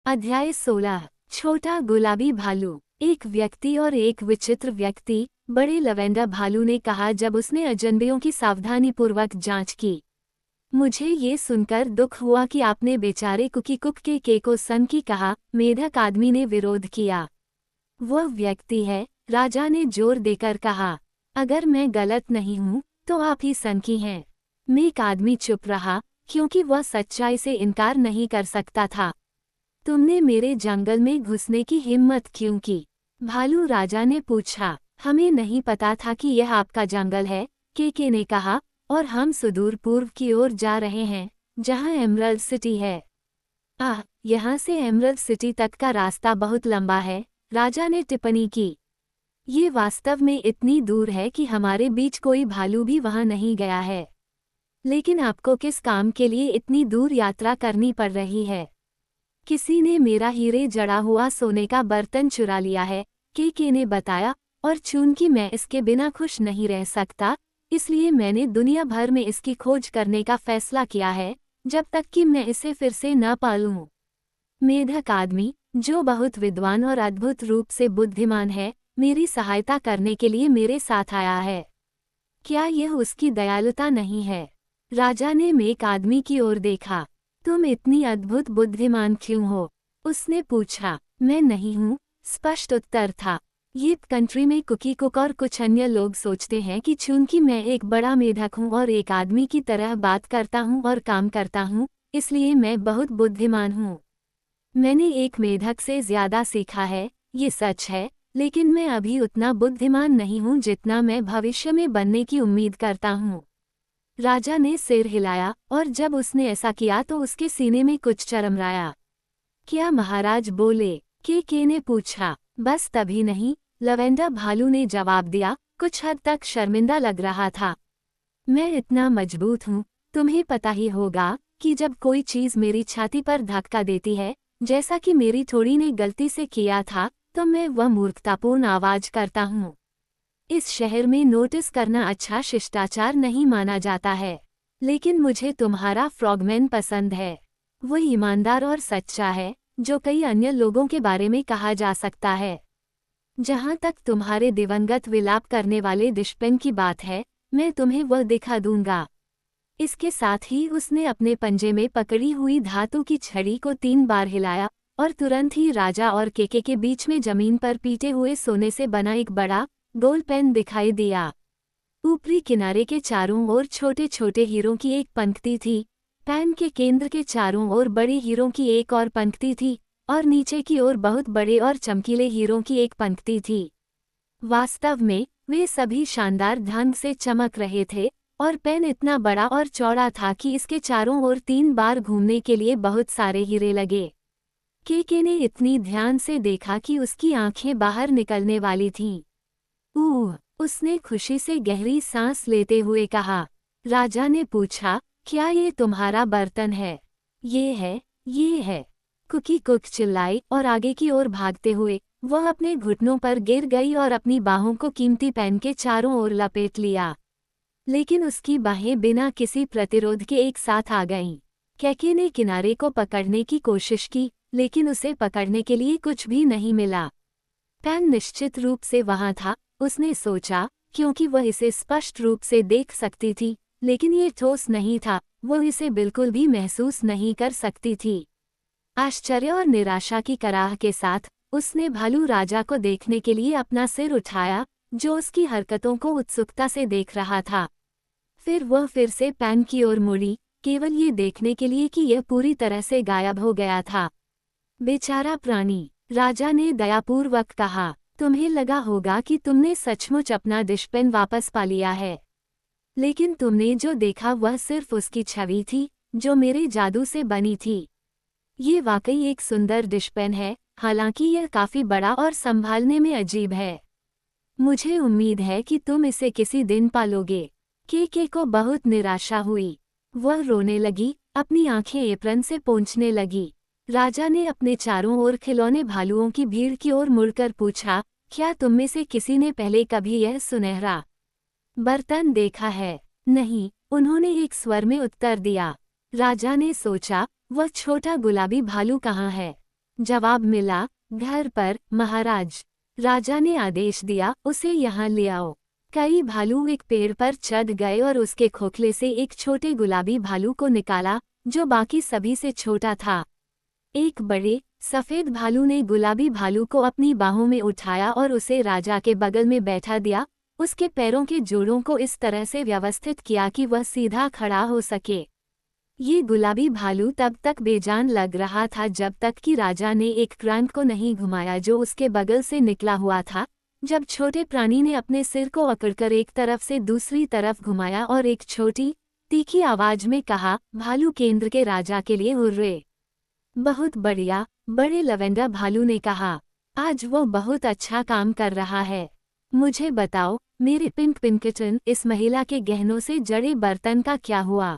अध्याय 16। छोटा गुलाबी भालू। एक व्यक्ति और एक विचित्र व्यक्ति। बड़े लवेंडर भालू ने कहा जब उसने अजनबियों की सावधानीपूर्वक जांच की। मुझे ये सुनकर दुख हुआ कि आपने बेचारे कुकी कुक के केको सन की कहा। मेढक आदमी ने विरोध किया। वह व्यक्ति है, राजा ने जोर देकर कहा। अगर मैं गलत नहीं हूँ तो आप ही सन की हैं। मेक आदमी चुप रहा, क्योंकि वह सच्चाई से इनकार नहीं कर सकता था। तुमने मेरे जंगल में घुसने की हिम्मत क्यों की? भालू राजा ने पूछा। हमें नहीं पता था कि यह आपका जंगल है, केके ने कहा, और हम सुदूर पूर्व की ओर जा रहे हैं, जहां एमरल्ड सिटी है। यहाँ से एमरल्ड सिटी तक का रास्ता बहुत लंबा है, राजा ने टिप्पणी की। ये वास्तव में इतनी दूर है कि हमारे बीच कोई भालू भी वहां नहीं गया है। लेकिन आपको किस काम के लिए इतनी दूर यात्रा करनी पड़ रही है? किसी ने मेरा हीरे जड़ा हुआ सोने का बर्तन चुरा लिया है, केके ने बताया, और चूंकि मैं इसके बिना खुश नहीं रह सकता, इसलिए मैंने दुनिया भर में इसकी खोज करने का फैसला किया है, जब तक कि मैं इसे फिर से न पालूं। मेढक आदमी, जो बहुत विद्वान और अद्भुत रूप से बुद्धिमान है, मेरी सहायता करने के लिए मेरे साथ आया है। क्या यह उसकी दयालुता नहीं है? राजा ने मेक आदमी की ओर देखा। तुम इतनी अद्भुत बुद्धिमान क्यों हो? उसने पूछा। मैं नहीं हूँ, स्पष्ट उत्तर था। ये कंट्री में कुकी कुक और कुछ अन्य लोग सोचते हैं कि चूंकि मैं एक बड़ा मेढक हूँ और एक आदमी की तरह बात करता हूँ और काम करता हूँ, इसलिए मैं बहुत बुद्धिमान हूँ। मैंने एक मेढक से ज्यादा सीखा है, ये सच है, लेकिन मैं अभी उतना बुद्धिमान नहीं हूँ जितना मैं भविष्य में बनने की उम्मीद करता हूँ। राजा ने सिर हिलाया, और जब उसने ऐसा किया तो उसके सीने में कुछ चरमराया। क्या महाराज बोले? केके ने पूछा। बस तभी नहीं, लवेंडर भालू ने जवाब दिया, कुछ हद तक शर्मिंदा लग रहा था। मैं इतना मजबूत हूँ, तुम्हें पता ही होगा कि जब कोई चीज़ मेरी छाती पर धक्का देती है, जैसा कि मेरी थोड़ी ने गलती से किया था, तो मैं वह मूर्खतापूर्ण आवाज करता हूँ। इस शहर में नोटिस करना अच्छा शिष्टाचार नहीं माना जाता है, लेकिन मुझे तुम्हारा फ्रॉगमैन पसंद है। वो ईमानदार और सच्चा है, जो कई अन्य लोगों के बारे में कहा जा सकता है। जहाँ तक तुम्हारे दिवंगत विलाप करने वाले डिशपेन की बात है, मैं तुम्हें वह दिखा दूंगा। इसके साथ ही उसने अपने पंजे में पकड़ी हुई धातु की छड़ी को 3 बार हिलाया, और तुरंत ही राजा और केके के बीच में जमीन पर पीटे हुए सोने से बना एक बड़ा गोल पेन दिखाई दिया। ऊपरी किनारे के चारों ओर छोटे छोटे हीरों की एक पंक्ति थी। पेन के केंद्र के चारों ओर बड़े हीरों की एक और पंक्ति थी, और नीचे की ओर बहुत बड़े और चमकीले हीरों की एक पंक्ति थी। वास्तव में वे सभी शानदार ढंग से चमक रहे थे, और पेन इतना बड़ा और चौड़ा था कि इसके चारों ओर 3 बार घूमने के लिए बहुत सारे हीरे लगे। केके ने इतनी ध्यान से देखा कि उसकी आंखें बाहर निकलने वाली थीं। उसने खुशी से गहरी सांस लेते हुए कहा। राजा ने पूछा, क्या ये तुम्हारा बर्तन है? ये है, ये है। कुकी कुक चिल्लाई, और आगे की ओर भागते हुए वह अपने घुटनों पर गिर गई और अपनी बाहों को कीमती पेन के चारों ओर लपेट लिया। लेकिन उसकी बाहें बिना किसी प्रतिरोध के एक साथ आ गईं। केके ने किनारे को पकड़ने की कोशिश की, लेकिन उसे पकड़ने के लिए कुछ भी नहीं मिला। पेन निश्चित रूप से वहां था, उसने सोचा, क्योंकि वह इसे स्पष्ट रूप से देख सकती थी, लेकिन ये ठोस नहीं था, वह इसे बिल्कुल भी महसूस नहीं कर सकती थी। आश्चर्य और निराशा की कराह के साथ उसने भालू राजा को देखने के लिए अपना सिर उठाया, जो उसकी हरकतों को उत्सुकता से देख रहा था। फिर वह फिर से पेन की ओर मुड़ी, केवल ये देखने के लिए कि यह पूरी तरह से गायब हो गया था। बेचारा प्राणी, राजा ने दयापूर्वक कहा। तुम्हें लगा होगा कि तुमने सचमुच अपना डिशपेन वापस पा लिया है, लेकिन तुमने जो देखा वह सिर्फ उसकी छवि थी, जो मेरे जादू से बनी थी। ये वाकई एक सुंदर डिशपेन है, हालांकि यह काफी बड़ा और संभालने में अजीब है। मुझे उम्मीद है कि तुम इसे किसी दिन पालोगे। केके को बहुत निराशा हुई। वह रोने लगी, अपनी आंखें एप्रन से पोंछने लगी। राजा ने अपने चारों ओर खिलौने भालुओं की भीड़ की ओर मुड़कर पूछा, क्या तुम में से किसी ने पहले कभी यह सुनहरा बर्तन देखा है? नहीं, उन्होंने एक स्वर में उत्तर दिया। राजा ने सोचा, वह छोटा गुलाबी भालू कहाँ है? जवाब मिला, घर पर महाराज। राजा ने आदेश दिया, उसे यहाँ ले आओ। कई भालू एक पेड़ पर चढ़ गए और उसके खोखले से एक छोटे गुलाबी भालू को निकाला, जो बाकी सभी से छोटा था। एक बड़े सफेद भालू ने गुलाबी भालू को अपनी बाहों में उठाया और उसे राजा के बगल में बैठा दिया। उसके पैरों के जोड़ों को इस तरह से व्यवस्थित किया कि वह सीधा खड़ा हो सके। ये गुलाबी भालू तब तक बेजान लग रहा था जब तक कि राजा ने एक क्रैंक को नहीं घुमाया जो उसके बगल से निकला हुआ था। जब छोटे प्राणी ने अपने सिर को अकड़कर एक तरफ से दूसरी तरफ घुमाया और एक छोटी तीखी आवाज में कहा, भालू केंद्र के राजा के लिए हुर्रे। बहुत बढ़िया, बड़े लवेंडर भालू ने कहा। आज वो बहुत अच्छा काम कर रहा है। मुझे बताओ, मेरे पिंक पिंकटन, इस महिला के गहनों से जड़े बर्तन का क्या हुआ?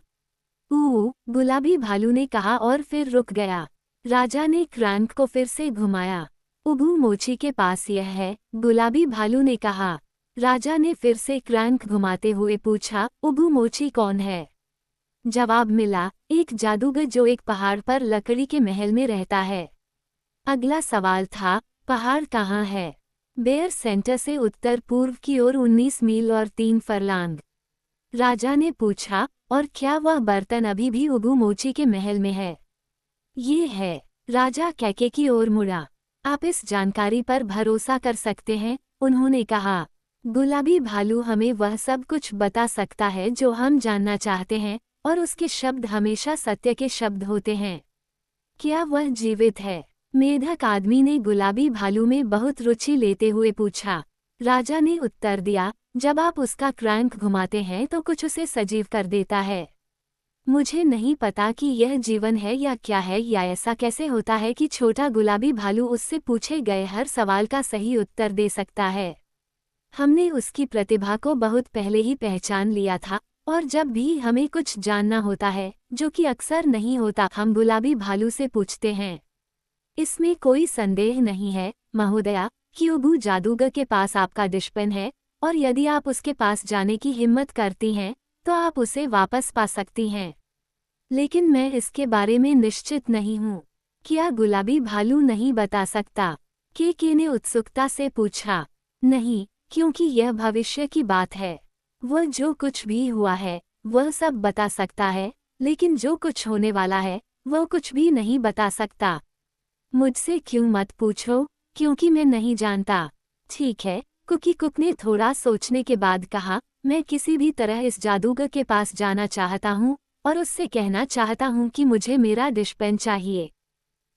गुलाबी भालू ने कहा और फिर रुक गया। राजा ने क्रैंक को फिर से घुमाया। उगू मोची के पास यह है, गुलाबी भालू ने कहा। राजा ने फिर से क्रैंक घुमाते हुए पूछा, उगू मोची कौन है? जवाब मिला, एक जादूगर जो एक पहाड़ पर लकड़ी के महल में रहता है। अगला सवाल था, पहाड़ कहाँ है? बेयर सेंटर से उत्तर पूर्व की ओर 19 मील और 3 फरलांग। राजा ने पूछा, और क्या वह बर्तन अभी भी उगू मोची के महल में है? ये है। राजा कैके की ओर मुड़ा। आप इस जानकारी पर भरोसा कर सकते हैं, उन्होंने कहा। गुलाबी भालू हमें वह सब कुछ बता सकता है जो हम जानना चाहते हैं, और उसके शब्द हमेशा सत्य के शब्द होते हैं। क्या वह जीवित है? मेढक आदमी ने गुलाबी भालू में बहुत रुचि लेते हुए पूछा। राजा ने उत्तर दिया, जब आप उसका क्रैंक घुमाते हैं तो कुछ उसे सजीव कर देता है। मुझे नहीं पता कि यह जीवन है या क्या है, या ऐसा कैसे होता है कि छोटा गुलाबी भालू उससे पूछे गए हर सवाल का सही उत्तर दे सकता है। हमने उसकी प्रतिभा को बहुत पहले ही पहचान लिया था, और जब भी हमें कुछ जानना होता है, जो कि अक्सर नहीं होता, हम गुलाबी भालू से पूछते हैं। इसमें कोई संदेह नहीं है, महोदया, कि उगू जादूगर के पास आपका डिशपेन है, और यदि आप उसके पास जाने की हिम्मत करती हैं, तो आप उसे वापस पा सकती हैं। लेकिन मैं इसके बारे में निश्चित नहीं हूँ। क्या गुलाबी भालू नहीं बता सकता? के ने उत्सुकता से पूछा। नहीं, क्योंकि यह भविष्य की बात है। वह जो कुछ भी हुआ है, वह सब बता सकता है, लेकिन जो कुछ होने वाला है, वह कुछ भी नहीं बता सकता। मुझसे क्यों मत पूछो, क्योंकि मैं नहीं जानता। ठीक है, कुकी कुक ने थोड़ा सोचने के बाद कहा, मैं किसी भी तरह इस जादूगर के पास जाना चाहता हूँ, और उससे कहना चाहता हूँ कि मुझे मेरा डिशपेन चाहिए।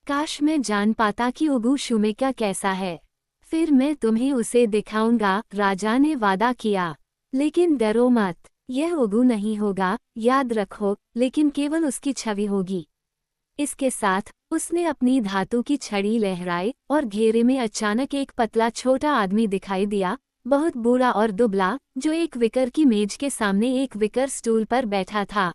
काश मैं जान पाता कि उगू शुमेका कैसा है। फिर मैं तुम्हें उसे दिखाऊंगा, राजा ने वादा किया। लेकिन डरो मत, यह उगू नहीं होगा, याद रखो, लेकिन केवल उसकी छवि होगी। इसके साथ उसने अपनी धातु की छड़ी लहराई, और घेरे में अचानक एक पतला छोटा आदमी दिखाई दिया, बहुत बूढ़ा और दुबला, जो एक विकर की मेज के सामने एक विकर स्टूल पर बैठा था।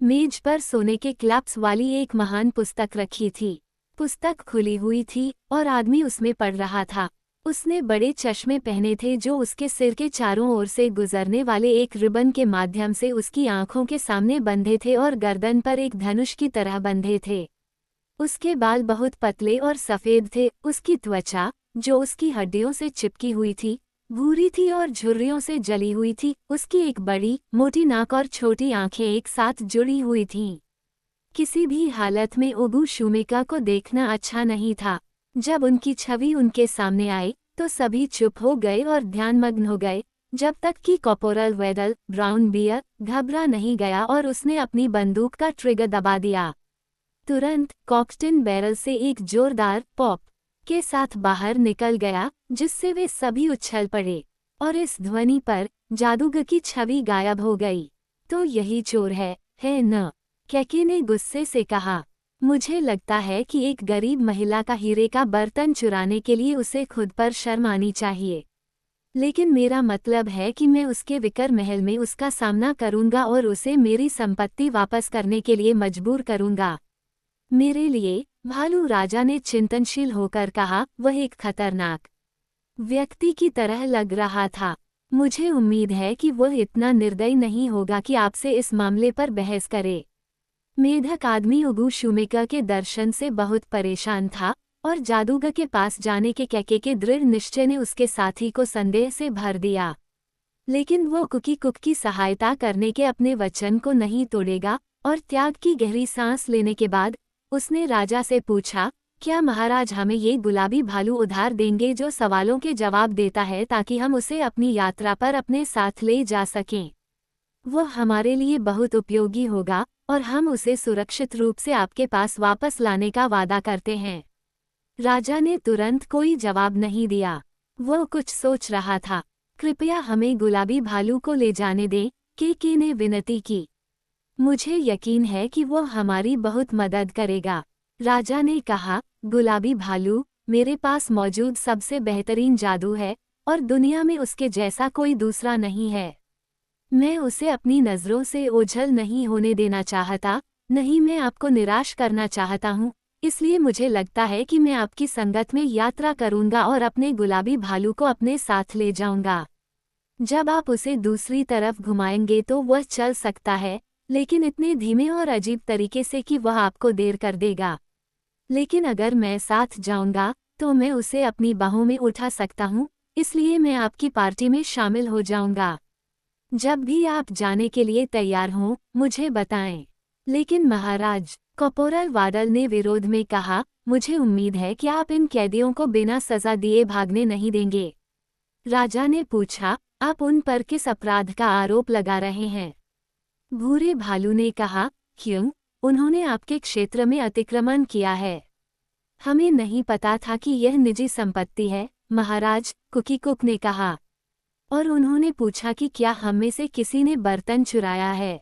मेज पर सोने के क्लैप्स वाली एक महान पुस्तक रखी थी। पुस्तक खुली हुई थी, और आदमी उसमें पढ़ रहा था। उसने बड़े चश्मे पहने थे जो उसके सिर के चारों ओर से गुजरने वाले एक रिबन के माध्यम से उसकी आंखों के सामने बंधे थे और गर्दन पर एक धनुष की तरह बंधे थे। उसके बाल बहुत पतले और सफ़ेद थे। उसकी त्वचा, जो उसकी हड्डियों से चिपकी हुई थी, भूरी थी और झुर्रियों से जली हुई थी। उसकी एक बड़ी, मोटी नाक और छोटी आंखें एक साथ जुड़ी हुई थीं। किसी भी हालत में उगू शुमेका को देखना अच्छा नहीं था। जब उनकी छवि उनके सामने आई, तो सभी चुप हो गए और ध्यानमग्न हो गए, जब तक कि कॉर्पोरल वेडल ब्राउन बियर घबरा नहीं गया और उसने अपनी बंदूक का ट्रिगर दबा दिया। तुरंत कॉकटेल बैरल से एक जोरदार पॉप के साथ बाहर निकल गया, जिससे वे सभी उछल पड़े, और इस ध्वनि पर जादूगर की छवि गायब हो गई। तो यही चोर है न? कैके ने गुस्से से कहा। मुझे लगता है कि एक गरीब महिला का हीरे का बर्तन चुराने के लिए उसे खुद पर शर्म आनी चाहिए। लेकिन मेरा मतलब है कि मैं उसके विकर महल में उसका सामना करूंगा और उसे मेरी संपत्ति वापस करने के लिए मजबूर करूंगा। मेरे लिए, भालू राजा ने चिंतनशील होकर कहा, वह एक खतरनाक व्यक्ति की तरह लग रहा था। मुझे उम्मीद है कि वह इतना निर्दयी नहीं होगा कि आपसे इस मामले पर बहस करे। मेढक आदमी उगू शुमेका के दर्शन से बहुत परेशान था, और जादूगर के पास जाने के कैके के दृढ़ निश्चय ने उसके साथी को संदेह से भर दिया। लेकिन वो कुकी कुक की सहायता करने के अपने वचन को नहीं तोड़ेगा, और त्याग की गहरी सांस लेने के बाद उसने राजा से पूछा, क्या महाराज हमें ये गुलाबी भालू उधार देंगे जो सवालों के जवाब देता है, ताकि हम उसे अपनी यात्रा पर अपने साथ ले जा सकें? वो हमारे लिए बहुत उपयोगी होगा और हम उसे सुरक्षित रूप से आपके पास वापस लाने का वादा करते हैं। राजा ने तुरंत कोई जवाब नहीं दिया। वो कुछ सोच रहा था। कृपया हमें गुलाबी भालू को ले जाने दें, केके ने विनती की। मुझे यकीन है कि वो हमारी बहुत मदद करेगा। राजा ने कहा, गुलाबी भालू, मेरे पास मौजूद सबसे बेहतरीन जादू है और दुनिया में उसके जैसा कोई दूसरा नहीं है। मैं उसे अपनी नज़रों से ओझल नहीं होने देना चाहता, नहीं मैं आपको निराश करना चाहता हूँ, इसलिए मुझे लगता है कि मैं आपकी संगत में यात्रा करूँगा और अपने गुलाबी भालू को अपने साथ ले जाऊँगा। जब आप उसे दूसरी तरफ घुमाएंगे तो वह चल सकता है, लेकिन इतने धीमे और अजीब तरीके से कि वह आपको देर कर देगा। लेकिन अगर मैं साथ जाऊँगा तो मैं उसे अपनी बाहों में उठा सकता हूँ, इसलिए मैं आपकी पार्टी में शामिल हो जाऊँगा। जब भी आप जाने के लिए तैयार हों, मुझे बताएं। लेकिन महाराज, कॉपोरल वाडल ने विरोध में कहा, मुझे उम्मीद है कि आप इन कैदियों को बिना सजा दिए भागने नहीं देंगे। राजा ने पूछा, आप उन पर किस अपराध का आरोप लगा रहे हैं? भूरे भालू ने कहा, क्यों? उन्होंने आपके क्षेत्र में अतिक्रमण किया है। हमें नहीं पता था कि यह निजी संपत्ति है, महाराज, कुकी कुक ने कहा। और उन्होंने पूछा कि क्या हम में से किसी ने बर्तन चुराया है?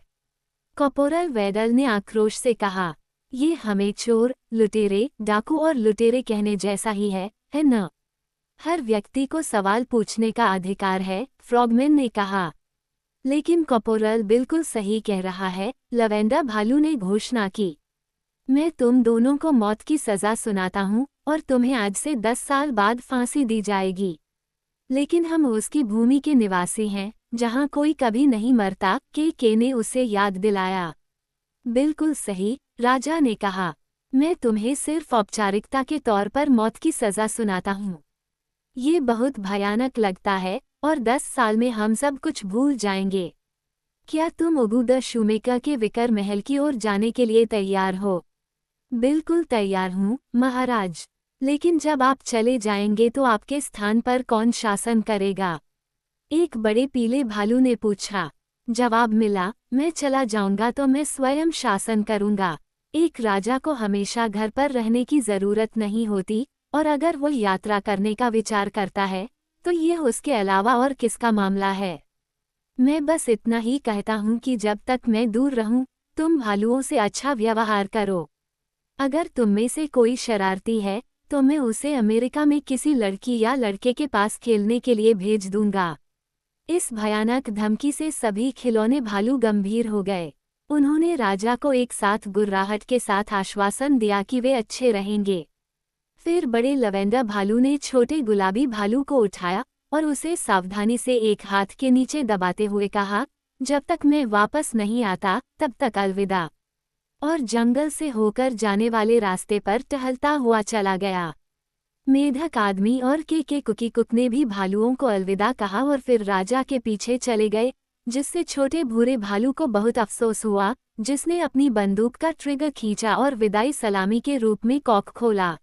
कॉपोरल वेडल ने आक्रोश से कहा, ये हमें चोर, लुटेरे, डाकू और लुटेरे कहने जैसा ही है न? हर व्यक्ति को सवाल पूछने का अधिकार है, फ्रॉगमैन ने कहा। लेकिन कॉपोरल बिल्कुल सही कह रहा है, लवेंडा भालू ने घोषणा की। मैं तुम दोनों को मौत की सजा सुनाता हूँ और तुम्हें आज से 10 साल बाद फांसी दी जाएगी। लेकिन हम उसकी भूमि के निवासी हैं, जहाँ कोई कभी नहीं मरता, के ने उसे याद दिलाया। बिल्कुल सही, राजा ने कहा। मैं तुम्हें सिर्फ औपचारिकता के तौर पर मौत की सजा सुनाता हूँ। ये बहुत भयानक लगता है और 10 साल में हम सब कुछ भूल जाएंगे। क्या तुम उगुदा शूमेका के विकर महल की ओर जाने के लिए तैयार हो? बिल्कुल तैयार हूँ, महाराज। लेकिन जब आप चले जाएंगे तो आपके स्थान पर कौन शासन करेगा? एक बड़े पीले भालू ने पूछा। जवाब मिला, मैं चला जाऊंगा तो मैं स्वयं शासन करूंगा। एक राजा को हमेशा घर पर रहने की जरूरत नहीं होती, और अगर वो यात्रा करने का विचार करता है तो यह उसके अलावा और किसका मामला है? मैं बस इतना ही कहता हूँ कि जब तक मैं दूर रहूं, तुम भालुओं से अच्छा व्यवहार करो। अगर तुम में से कोई शरारती है तो मैं उसे अमेरिका में किसी लड़की या लड़के के पास खेलने के लिए भेज दूंगा। इस भयानक धमकी से सभी खिलौने भालू गंभीर हो गए। उन्होंने राजा को एक साथ गुर्राहट के साथ आश्वासन दिया कि वे अच्छे रहेंगे। फिर बड़े लवेंडा भालू ने छोटे गुलाबी भालू को उठाया और उसे सावधानी से एक हाथ के नीचे दबाते हुए कहा, जब तक मैं वापस नहीं आता तब तक अलविदा। और जंगल से होकर जाने वाले रास्ते पर टहलता हुआ चला गया। मेढक आदमी और के कुकी कुक ने भी भालुओं को अलविदा कहा और फिर राजा के पीछे चले गए, जिससे छोटे भूरे भालू को बहुत अफसोस हुआ, जिसने अपनी बंदूक का ट्रिगर खींचा और विदाई सलामी के रूप में कॉक खोला।